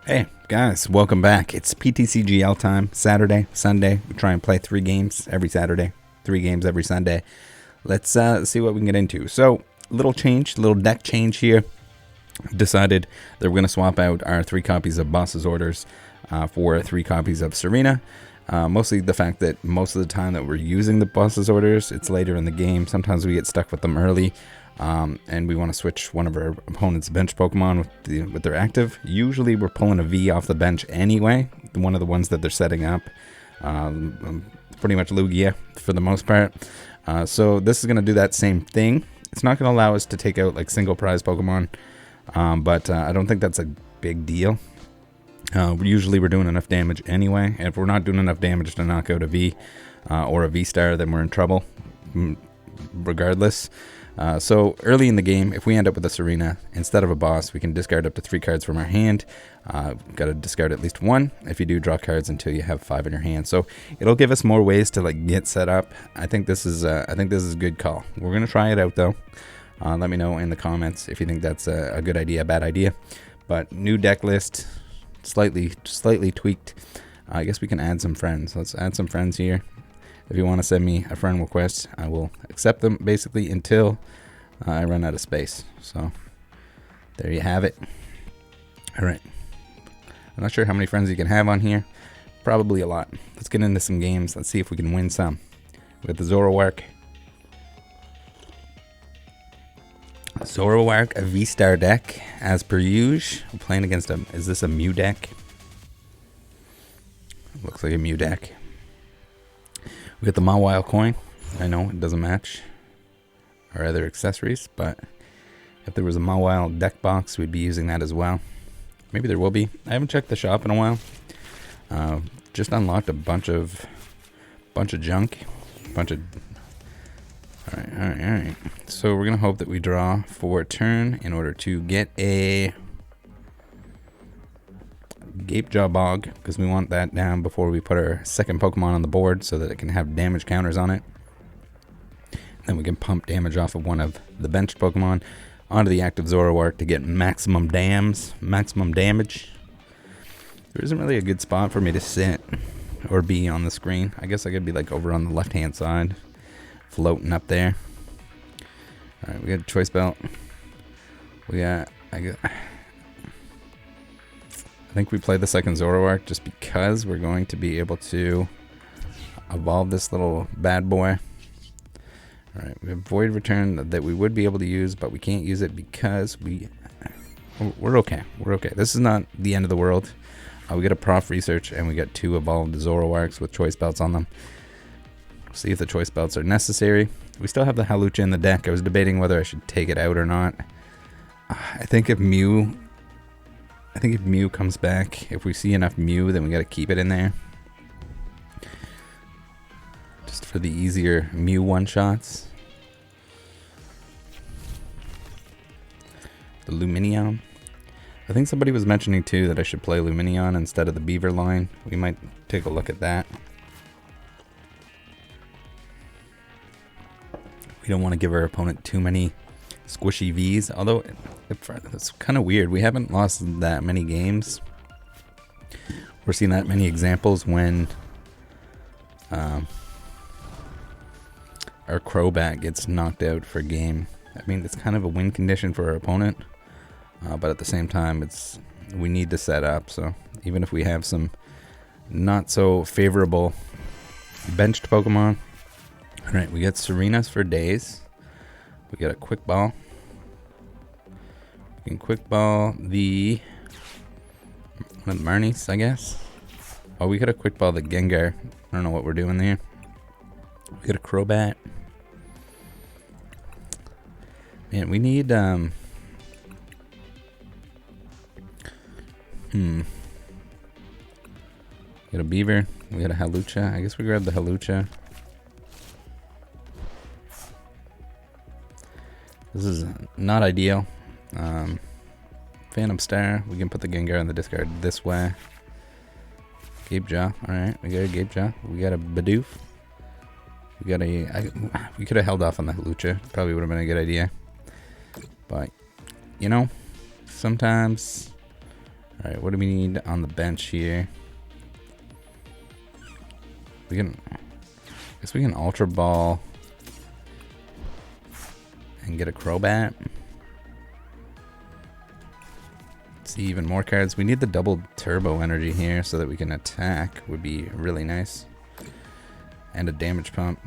Hey guys, welcome back. It's PTCGL time. Saturday, Sunday. We try and play 3 games every Saturday, 3 games every Sunday. Let's see what we can get into. So, little deck change here. Decided that we're going to swap out our 3 copies of Boss's Orders for 3 copies of Serena. Mostly the fact that most of the time that we're using the Boss's Orders, it's later in the game. Sometimes we get stuck with them early. And we want to switch one of our opponent's bench Pokemon with their active. Usually we're pulling a V off the bench anyway, one of the ones that they're setting up. Pretty much Lugia for the most part. So this is going to do that same thing. It's not going to allow us to take out like single prize Pokemon, but I don't think that's a big deal. Usually we're doing enough damage anyway, and if we're not doing enough damage to knock out a V or a V-Star, then we're in trouble regardless. So early in the game, if we end up with a Serena instead of a boss, we can discard up to 3 cards from our hand. Got to discard at least 1. If you do, draw cards until you have 5 in your hand. So it'll give us more ways to like get set up. I think this is a good call. We're gonna try it out though. Let me know in the comments if you think that's a good idea, a bad idea. But new deck list, slightly tweaked. I guess we can add some friends. Let's add some friends here. If you want to send me a friend request, I will accept them basically until I run out of space. So there you have it. All right. I'm not sure how many friends you can have on here. Probably a lot. Let's get into some games. Let's see if we can win some. We got the Zoroark. Zoroark, a V-Star deck. As per usual, we're playing against is this a Mew deck? Looks like a Mew deck. We got the Mawile coin. I know it doesn't match our other accessories, but if there was a Mawile deck box, we'd be using that as well. Maybe there will be. I haven't checked the shop in a while. Just unlocked a bunch of junk. All right. So we're gonna hope that we draw for a turn in order to get a Gapejaw Bog, because we want that down before we put our second Pokemon on the board so that it can have damage counters on it. Then we can pump damage off of one of the benched Pokemon onto the active Zoroark to get maximum damage. There isn't really a good spot for me to sit or be on the screen. I guess I could be like over on the left hand side, floating up there. Alright, we got a choice belt. I think we play the second Zoroark just because we're going to be able to evolve this little bad boy. Alright, we have Void Return that we would be able to use, but we can't use it because we're okay. We're okay. This is not the end of the world. We got a Prof Research, and we got 2 evolved Zoroarks with choice belts on them. See if the choice belts are necessary. We still have the Hawlucha in the deck. I was debating whether I should take it out or not. I think if Mew comes back, if we see enough Mew, then we got to keep it in there. Just for the easier Mew one-shots. The Lumineon. I think somebody was mentioning too that I should play Lumineon instead of the Beaver line. We might take a look at that. We don't want to give our opponent too many squishy Vs, although it's kind of weird. We haven't lost that many games. We're seeing that many examples when our Crobat gets knocked out for a game. I mean, it's kind of a win condition for our opponent, but at the same time, we need to set up. So even if we have some not so favorable benched Pokemon. All right, we got Serenas for days. We got a Quick Ball. We can Quick Ball one of the Marnies, I guess. Oh, we got a Quick Ball the Gengar. I don't know what we're doing there. We got a Crobat. Man, we need Got a Beaver. We got a Hawlucha. I guess we grab the Hawlucha. This is not ideal. Phantom Star. We can put the Gengar in the discard this way. Gapejaw. Alright, we got a Gapejaw. We got a Bidoof. We could have held off on the Hawlucha. Probably would have been a good idea. But, you know, sometimes Alright, what do we need on the bench here? We can... I guess we can Ultra Ball and get a Crobat. See even more cards. We need the double turbo energy here so that we can attack. Would be really nice. And a damage pump.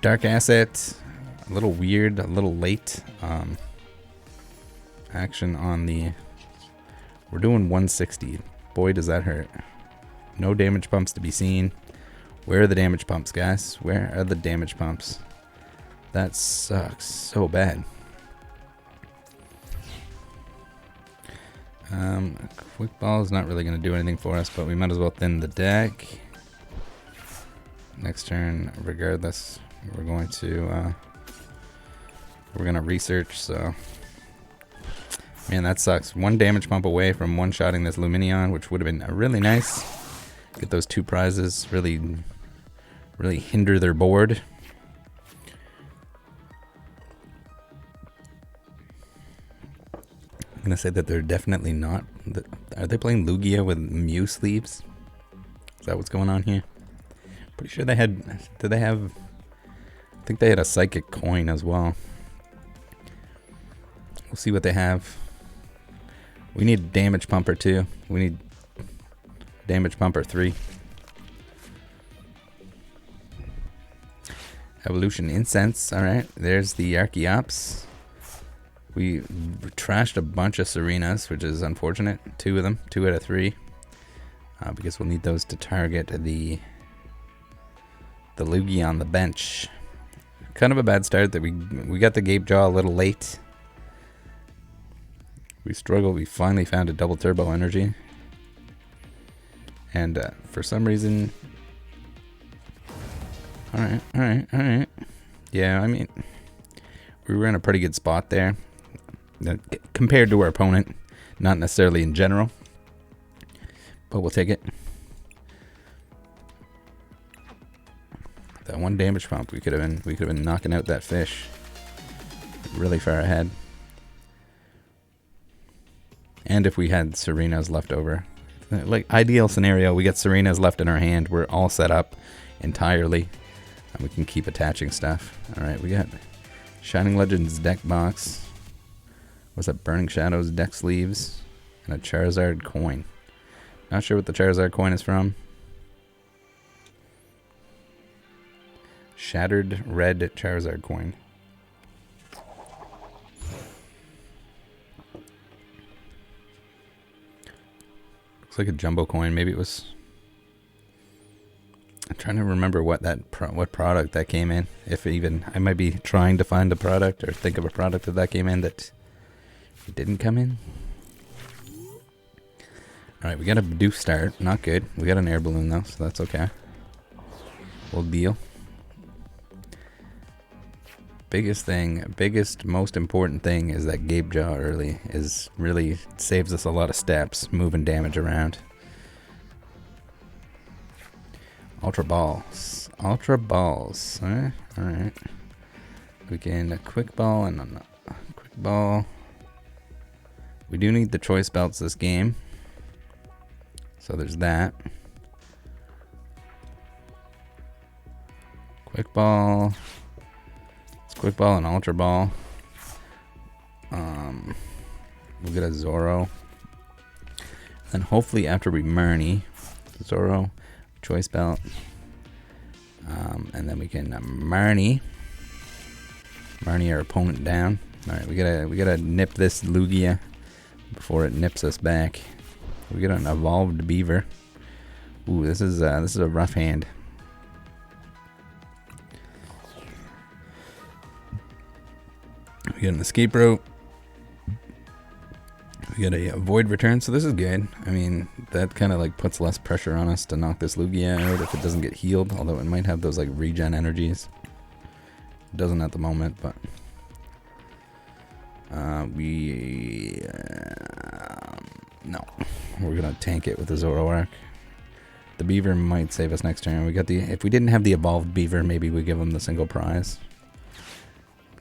Dark Asset. A little weird, a little late. Action on the... We're doing 160. Boy, does that hurt. No damage pumps to be seen. Where are the damage pumps, guys? Where are the damage pumps? That sucks so bad. Quick Ball is not really going to do anything for us, but we might as well thin the deck. Next turn, regardless, we're going to research. So, man, that sucks. One damage pump away from one-shotting this Lumineon, which would have been really nice. Get those 2 prizes. Really hinder their board. I'm gonna say that they're definitely not. Are they playing Lugia with Mew sleeves? Is that what's going on here? Pretty sure they had. Did they have? I think they had a psychic coin as well. We'll see what they have. We need damage pumper 2. We need damage pumper 3. Evolution Incense. Alright, there's the Archeops. We trashed a bunch of Serenas, which is unfortunate. 2 of them, 2 out of 3. Because we'll need those to target the Lugia on the bench. Kind of a bad start that we got the Gape Jaw a little late. We struggled. We finally found a double turbo energy. And for some reason... Alright. Yeah, I mean, we were in a pretty good spot there. Compared to our opponent. Not necessarily in general. But we'll take it. That one damage pump, we could have been knocking out that fish. Really far ahead. And if we had Serenas left over. Like, ideal scenario, we get Serenas left in our hand. We're all set up entirely. And we can keep attaching stuff. Alright, we got Shining Legends deck box. What's that? Burning Shadows deck sleeves. And a Charizard coin. Not sure what the Charizard coin is from. Shattered red Charizard coin. Looks like a jumbo coin. Maybe it was... I'm trying to remember what product that came in. If even... I might be trying to find a product or think of a product that came in that it didn't come in. Alright, we got a Bidoof start. Not good. We got an air balloon though, so that's okay. We'll deal. Biggest, most important thing is that Gape Jaw early is really saves us a lot of steps, moving damage around. Ultra Balls. Alright. We can a Quick Ball and a Quick Ball. We do need the choice belts this game. So there's that. Quick Ball. Quick Ball and Ultra Ball. We'll get a Zoro. And hopefully after we Marnie, Zoro, choice belt. And then we can Marnie our opponent down. Alright, we gotta nip this Lugia before it nips us back. We get an evolved Beaver. Ooh, this is a rough hand. We got an escape rope. We got a void return, so this is good. I mean, that kind of like puts less pressure on us to knock this Lugia out if it doesn't get healed, although it might have those like regen energies. It doesn't at the moment, but no, we're gonna tank it with the Zoroark. The Beaver might save us next turn. If we didn't have the evolved Beaver, maybe we give him the single prize.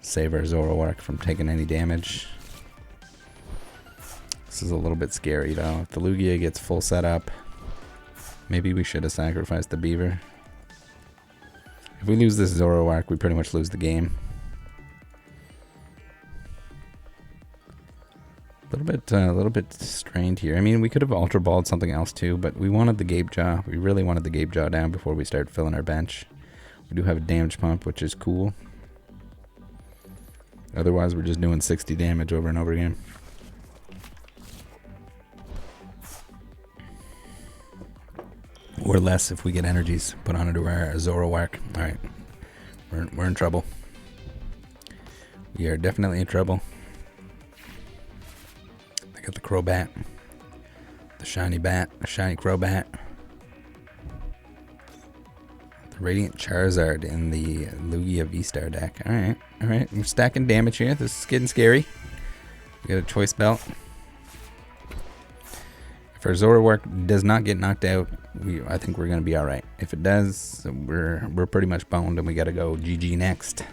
Save our Zoroark from taking any damage. This is a little bit scary though. If the Lugia gets full setup, maybe we should have sacrificed the Beaver. If we lose this Zoroark, we pretty much lose the game. A little bit strained here. I mean, we could have Ultra Balled something else too, but we wanted the Gape Jaw. We really wanted the Gape Jaw down before we start filling our bench. We do have a damage pump, which is cool. Otherwise, we're just doing 60 damage over and over again. Or less if we get energies put onto our Zoroark. Alright. We're in trouble. We are definitely in trouble. I got the Crobat. The shiny bat. A shiny Crobat. The Radiant Charizard in the Lugia VSTAR deck. Alright. Alright. We're stacking damage here. This is getting scary. We got a choice belt. If our Zoroark does not get knocked out, I think we're going to be alright. If it does, we're pretty much boned and we got to go GG next.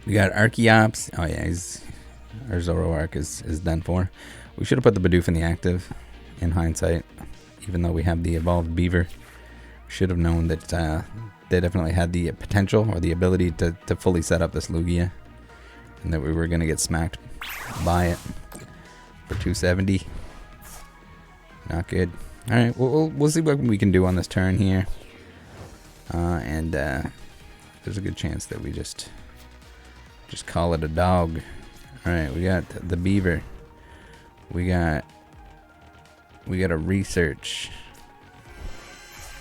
We got Archeops. Oh yeah, our Zoroark is done for. We should have put the Bidoof in the active in hindsight. Even though we have the evolved Beaver. We should have known that they definitely had the potential or the ability to fully set up this Lugia. And that we were going to get smacked by it. For 270. Not good. Alright, we'll see what we can do on this turn here. There's a good chance that we just call it a dog. Alright, we got the Beaver. We got a research.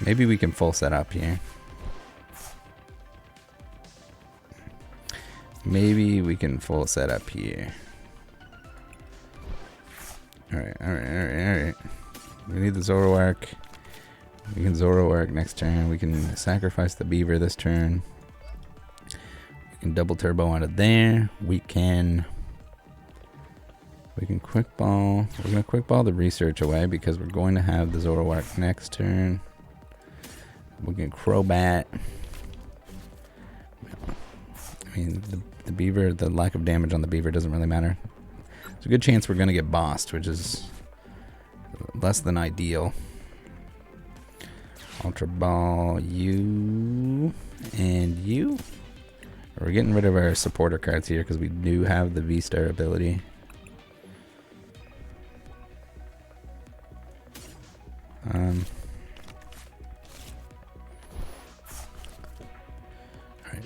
Maybe we can full set up here. Maybe we can full set up here. Alright. We need the Zoroark. We can Zoroark next turn. We can sacrifice the Beaver this turn. We can double turbo onto there. We can quick ball. We're going to quick ball the research away because we're going to have the Zoroark next turn. We can Crobat. I mean, the Beaver, the lack of damage on the Beaver doesn't really matter. There's a good chance we're going to get bossed, which is less than ideal. Ultra Ball, you, and you. We're getting rid of our supporter cards here because we do have the VSTAR ability. Alright,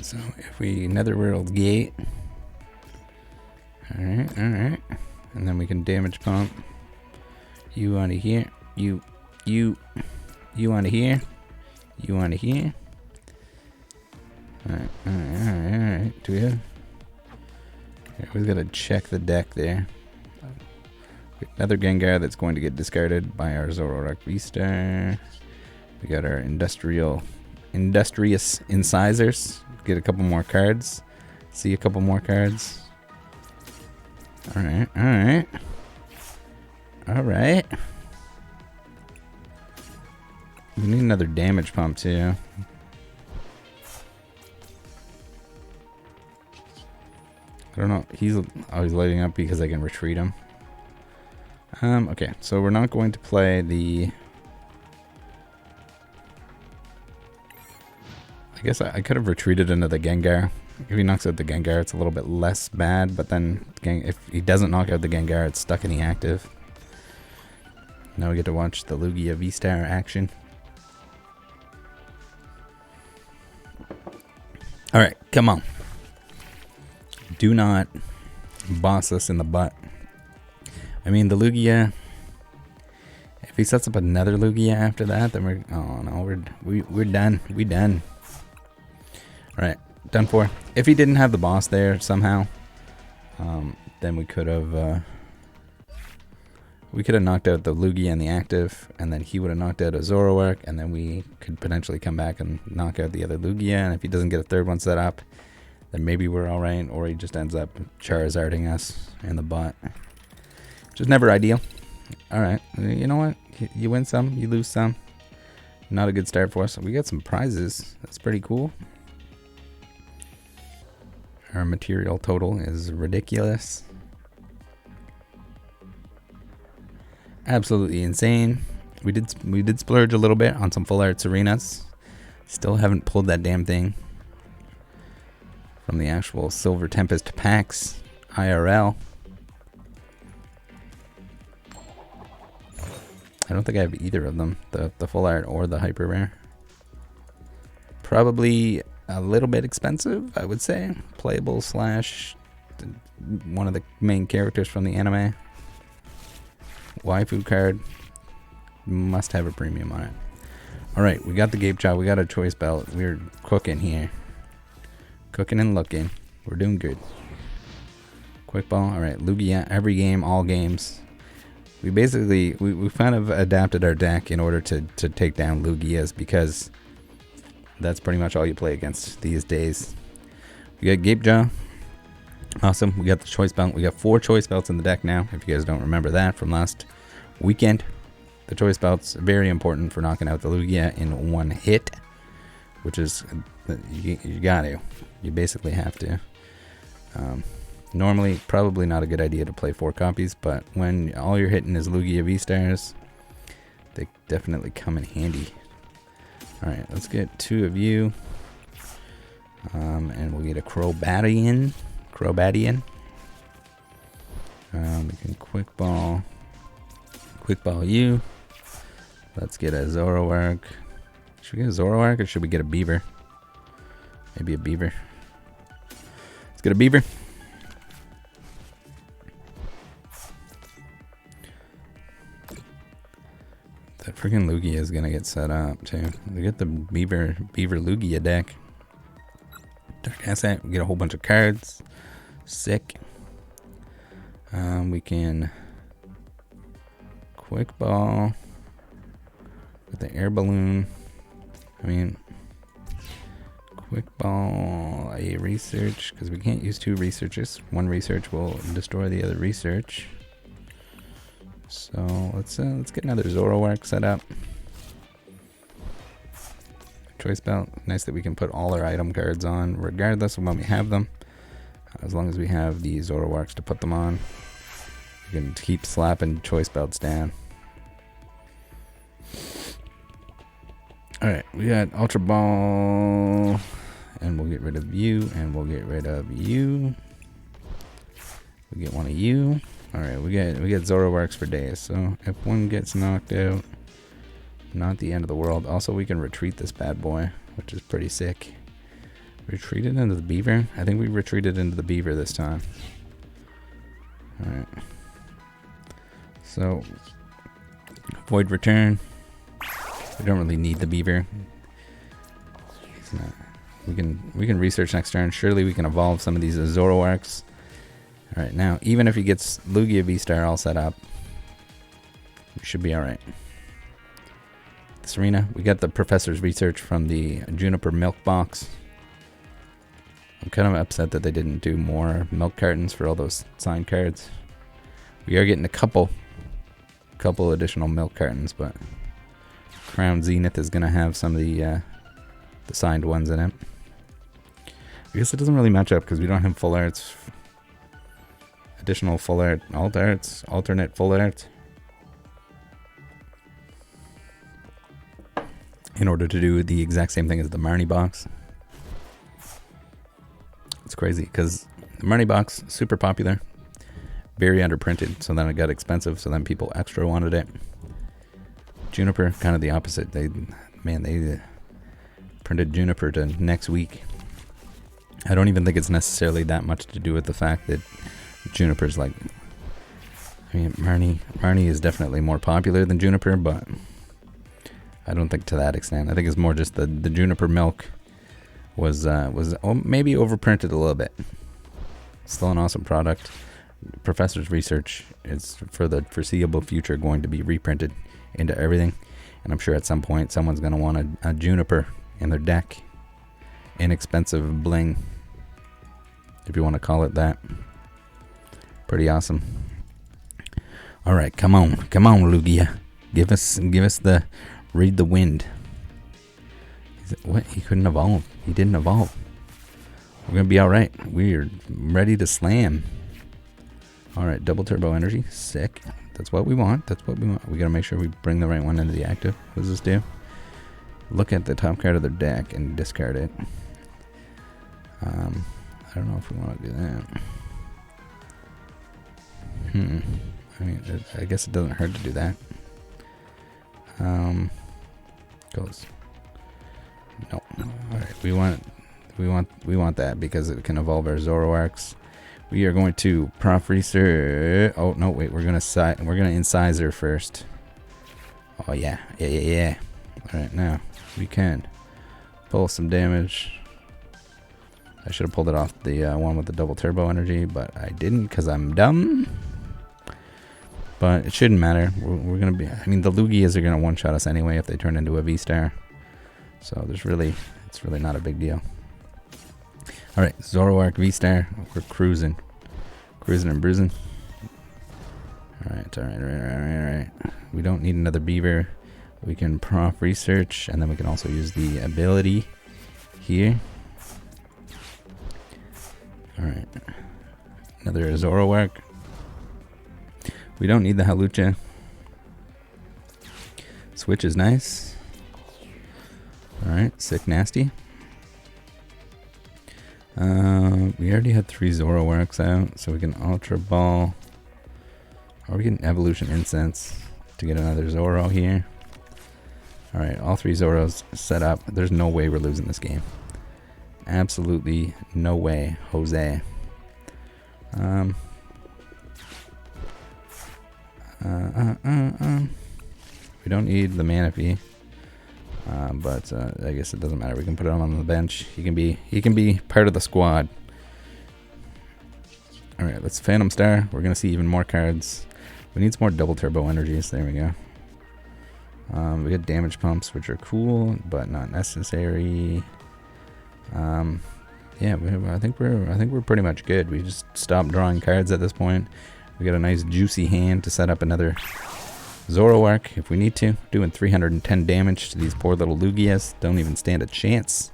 so if we Netherworld Gate. Alright. And then we can damage pump. You onto here. You onto here. You onto here. Alright. Do we have? We've got to check the deck there. Another Gengar that's going to get discarded by our Zoroark VSTAR. We got our industrious incisors. Get a couple more cards. See a couple more cards. Alright. We need another damage pump too. I don't know. He's always lighting up because I can retreat him. Okay, so we're not going to play the... I guess I could have retreated into the Gengar. If he knocks out the Gengar, it's a little bit less bad, but then if he doesn't knock out the Gengar, it's stuck in the active. Now we get to watch the Lugia VSTAR action. Alright, come on. Do not boss us in the butt. I mean, the Lugia, if he sets up another Lugia after that, then we're, oh no, we're done. We done. Alright, done for. If he didn't have the boss there somehow, then we could have knocked out the Lugia in the active, and then he would have knocked out a Zoroark, and then we could potentially come back and knock out the other Lugia, and if he doesn't get a third one set up, then maybe we're alright, or he just ends up Charizarding us in the butt. Which is never ideal. Alright, you know what? You win some, you lose some. Not a good start for us. We got some prizes. That's pretty cool. Our material total is ridiculous. Absolutely insane. We did splurge a little bit on some full art Serenas. Still haven't pulled that damn thing from the actual Silver Tempest packs IRL. I don't think I have either of them, the full art or the hyper rare. Probably a little bit expensive, I would say. Playable slash one of the main characters from the anime. Waifu card. Must have a premium on it. Alright, we got the Gape Jaw, we got a choice belt. We're cooking here. Cooking and looking. We're doing good. Quick ball. Alright, Lugia, every game, all games. We basically, we kind of adapted our deck in order to take down Lugias because that's pretty much all you play against these days. We got Gape Jaw. Awesome. We got the choice belt. We got 4 choice belts in the deck now, if you guys don't remember that from last weekend. The choice belt's very important for knocking out the Lugia in one hit, which is, you got to. You basically have to. Normally, probably not a good idea to play 4 copies, but when all you're hitting is Lugia V-Stars, they definitely come in handy. Alright, let's get 2 of you. And we'll get a Crobatian. We can quick ball you. Let's get a Zoroark. Should we get a Zoroark or should we get a Beaver? Maybe a Beaver. Let's get a Beaver. That freaking Lugia is gonna get set up too. We get the Beaver Lugia deck. Dark Asset. We get a whole bunch of cards. Sick. We can quick ball with the air balloon. I mean, quick ball a research because we can't use 2 researches. 1 research will destroy the other research. So let's get another Zoroark set up. Choice belt. Nice that we can put all our item cards on regardless of when we have them. As long as we have the Zoroarks to put them on, we can keep slapping choice belts down. Alright, we got Ultra Ball, and we'll get rid of you, and we'll get rid of you. We get one of you. Alright, we get Zoroarks for days, so if one gets knocked out, not the end of the world. Also, we can retreat this bad boy, which is pretty sick. Retreated into the Beaver? I think we retreated into the Beaver this time. Alright. So, Void Return. We don't really need the Beaver. It's not, we can research next turn. Surely we can evolve some of these Zoroarks. Alright, now, even if he gets Lugia V-Star all set up, we should be alright. Serena, we got the Professor's Research from the Juniper Milk Box. I'm kind of upset that they didn't do more milk cartons for all those signed cards. We are getting a couple additional milk cartons, but Crown Zenith is going to have some of the signed ones in it. I guess it doesn't really match up because we don't have full arts. Additional full art, alt arts, alternate full art. In order to do the exact same thing as the Marnie box. It's crazy because the Marnie box, super popular, very underprinted, so then it got expensive, so then people extra wanted it. Juniper, kind of the opposite. They printed Juniper to next week. I don't even think it's necessarily that much to do with the fact that Juniper's like, I mean, Marnie is definitely more popular than Juniper, but I don't think to that extent. I think it's more just the Juniper milk was maybe overprinted a little bit. Still an awesome product. Professor's Research is for the foreseeable future going to be reprinted into everything, and I'm sure at some point someone's going to want a Juniper in their deck. Inexpensive bling, if you want to call it that. Pretty awesome. All right, come on, Lugia, give us the read the wind. What? He couldn't evolve. He didn't evolve. We're gonna be all right. We're ready to slam. Alright, double turbo energy. Sick. That's what we want. That's what we want. We gotta make sure we bring the right one into the active. What does this do? Look at the top card of their deck and discard it. I don't know if we want to do that. I mean, I guess it doesn't hurt to do that. Goes. No. Alright, we want that because it can evolve our Zoroarks. We are going to Prof Research. Oh no, wait, we're gonna Incisor first. Oh yeah. Alright, now we can pull some damage. I should have pulled it off the one with the double turbo energy, but I didn't because I'm dumb. But it shouldn't matter. We're gonna be. I mean, the Lugias are gonna one-shot us anyway if they turn into a V-Star. So it's really not a big deal. All right, Zoroark V-Star. We're cruising and bruising. All right. We don't need another beaver. We can Prof Research, and then we can also use the ability here. All right, another Zoroark. We don't need the Hawlucha. Switch is nice. Alright, sick nasty. We already had 3 Zoroarks out, so we can Ultra Ball. Or we can Evolution Incense to get another Zoro here. Alright, all 3 Zoros set up. There's no way we're losing this game. Absolutely no way, Jose. We don't need the Manaphy, but I guess it doesn't matter. We can put him on the bench. He can be part of the squad. All right, let's Phantom Star. We're gonna see even more cards. We need some more double turbo energies. There we go. We get damage pumps, which are cool, but not necessary. Yeah, I think we're pretty much good. We just stopped drawing cards at this point. We got a nice juicy hand to set up another Zoroark if we need to. Doing 310 damage to these poor little Lugias. Don't even stand a chance.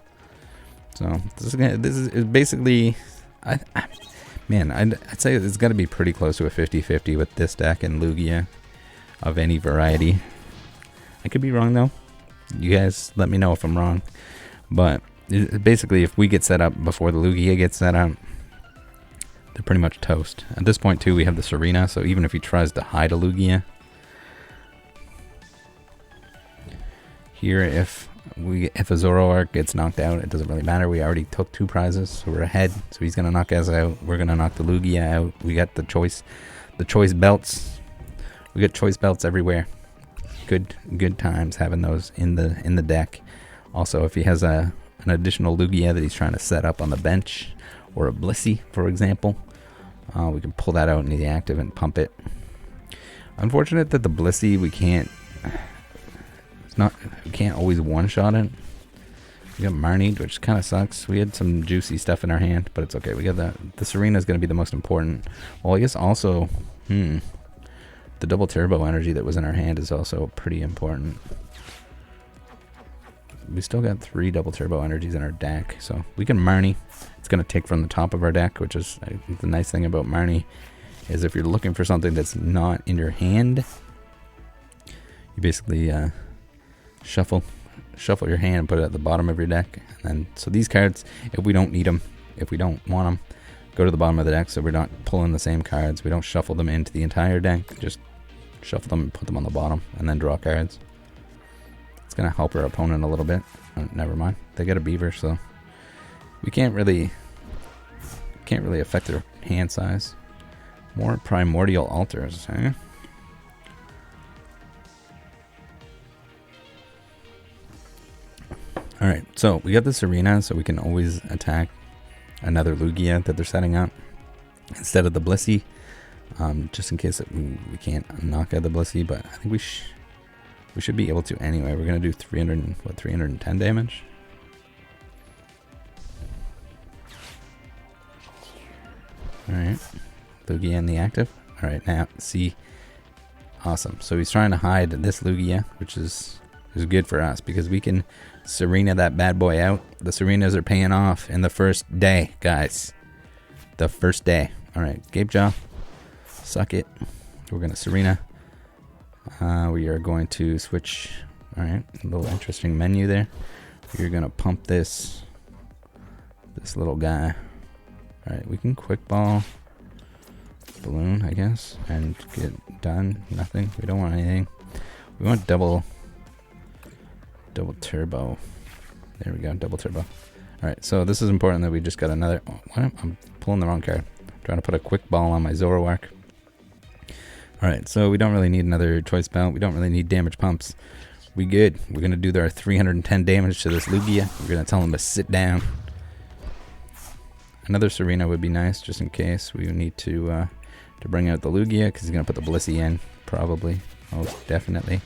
So this is basically, I'd say it's got to be pretty close to a 50-50 with this deck and Lugia of any variety. I could be wrong though. You guys let me know if I'm wrong. But basically, if we get set up before the Lugia gets set up, they're pretty much toast. At this point, too, we have the Serena, so even if he tries to hide a Lugia, here, if a Zoroark gets knocked out, it doesn't really matter. We already took 2 prizes, so we're ahead. So he's gonna knock us out. We're gonna knock the Lugia out. We got the choice belts. We got choice belts everywhere. Good times having those in the deck. Also, if he has an additional Lugia that he's trying to set up on the bench, or a Blissey, for example, we can pull that out into the active and pump it. Unfortunate that the Blissey we can't always one-shot it. We got Marnie, which kind of sucks. We had some juicy stuff in our hand, but it's okay. We got the Serena is going to be the most important. Well, I guess also, the double turbo energy that was in our hand is also pretty important. We still got 3 double turbo energies in our deck, so we can Marnie. It's going to take from the top of our deck, which is the nice thing about Marnie, is if you're looking for something that's not in your hand, you basically shuffle your hand and put it at the bottom of your deck. And then, so these cards, if we don't need them, if we don't want them, go to the bottom of the deck, so we're not pulling the same cards. We don't shuffle them into the entire deck, just shuffle them and put them on the bottom, and then draw cards. It's going to help our opponent a little bit. Never mind. They got a beaver, so we can't really affect their hand size. More primordial altars, huh? Alright, so we got the Serena, so we can always attack another Lugia that they're setting up instead of the Blissey, just in case we can't knock out the Blissey, but I think we should be able to anyway. We're going to do 310 damage? Alright, Lugia in the active. Alright, now, see, awesome. So he's trying to hide this Lugia, which is good for us, because we can Serena that bad boy out. The Serenas are paying off in the first day, guys. The first day. Alright, Gape Jaw. Suck it. We're going to Serena. We are going to switch. Alright, a little interesting menu there. We're going to pump this little guy. Alright, we can quick ball balloon, I guess, and get done. Nothing. We don't want anything. We want double turbo. There we go, double turbo. Alright, so this is important that we just got another... Oh, what? I'm pulling the wrong card. I'm trying to put a quick ball on my Zoroark. Alright, so we don't really need another choice belt. We don't really need damage pumps. We good. We're going to do our 310 damage to this Lugia. We're going to tell him to sit down. Another Serena would be nice, just in case we need to bring out the Lugia, because he's going to put the Blissey in, probably. Oh, definitely.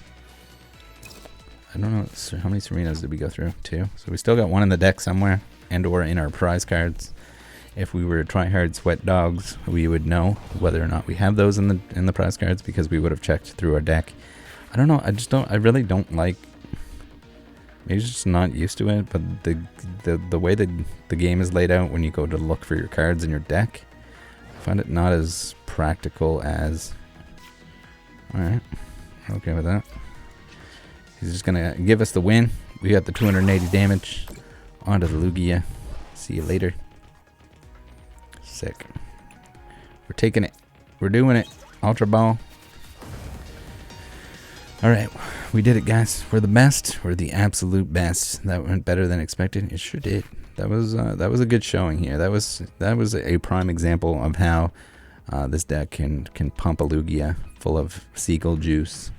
I don't know, so how many Serenas did we go through? 2. So we still got 1 in the deck somewhere, and or in our prize cards. If we were try-hard sweat dogs, we would know whether or not we have those in the prize cards, because we would have checked through our deck. I don't know, I really don't like, maybe just not used to it, but the way that the game is laid out when you go to look for your cards in your deck, I find it not as practical as... Alright, okay with that. He's just gonna give us the win. We got the 280 damage onto the Lugia. See you later. Sick. We're taking it. We're doing it. Ultra Ball. Alright, we did it, guys. We're the best. We're the absolute best. That went better than expected. It sure did. That was a good showing here. That was a prime example of how this deck can pump a Lugia full of seagull juice.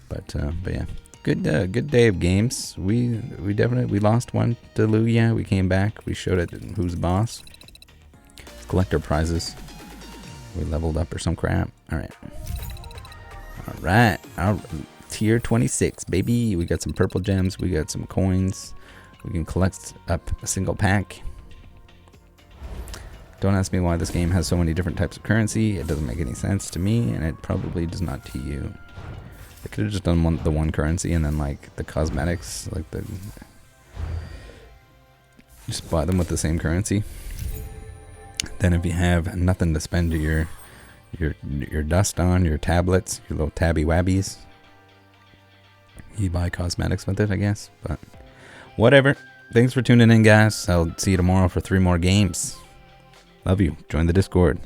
But yeah, good day of games. We lost one to Lugia. We came back. We showed it who's boss. Let's collect our prizes. We leveled up or some crap. All right. Our tier 26, baby. We got some purple gems. We got some coins. We can collect up a single pack. Don't ask me why this game has so many different types of currency. It doesn't make any sense to me, and it probably does not to you. They could have just done the one currency and then like the cosmetics, like just buy them with the same currency. Then if you have nothing to spend your dust on, your tablets, your little tabby wabbies, you buy cosmetics with it, I guess. But whatever. Thanks for tuning in, guys. I'll see you tomorrow for 3 more games. Love you. Join the Discord.